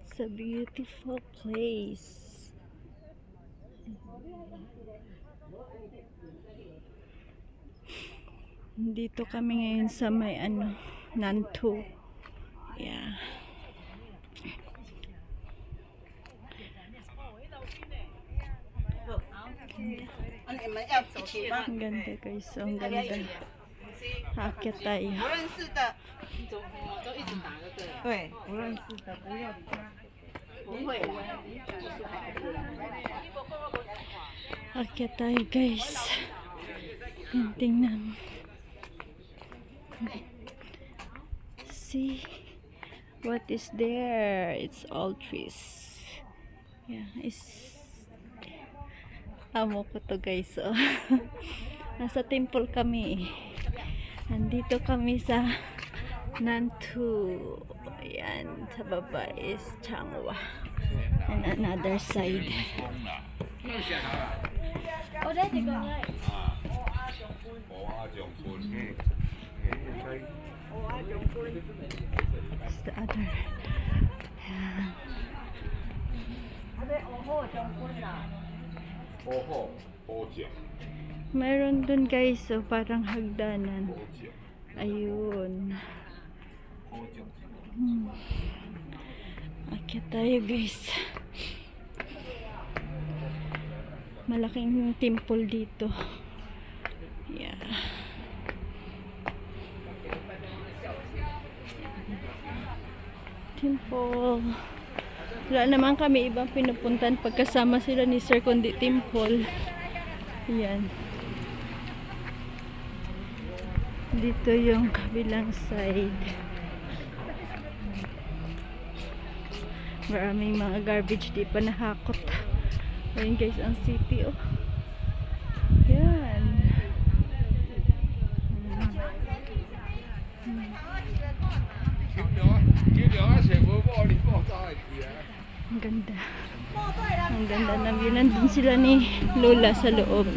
It's a beautiful place. Dito kami ngayon sa may Nantou. Yeah. Ang ganda guys. Ang ganda. Akit tayo. 不认识的都一直打就对了。对，不认识的不要理他。不会啦。 Akit tayo guys. Yan, tingnan. See what is there? It's all trees. Yeah, it's amo ko to guys. Oh. Nasa temple kami. Nandito kami sa Nantou. Ayan, sa baba is Changhua. And another side. Oh, that's it. It's the other. Mayroon dun guys, so parang hagdanan. Ayun. Akit tayo guys. Malaking temple dito. Yeah. Temple. Wala naman kami ibang pinupuntan pagkasama sila ni Sir kundi temple. Yan. Dito yung kabilang side. Maraming mga garbage di pa nahakot. Ayun guys ang city oh. Yan. Ang ganda. Ang ganda na view. Nandun sila ni Lola sa loob.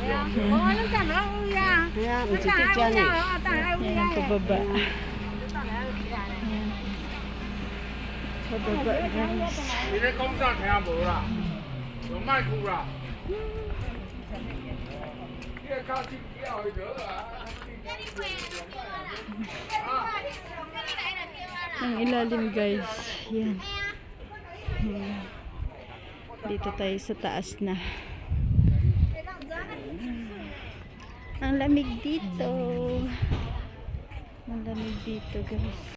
Yan. Yan ang pababa. Yan. Pababa guys. Ang ilalim guys. Yan. Dito tayo sa taas na. Ang lamig dito. Ang lamig dito guys.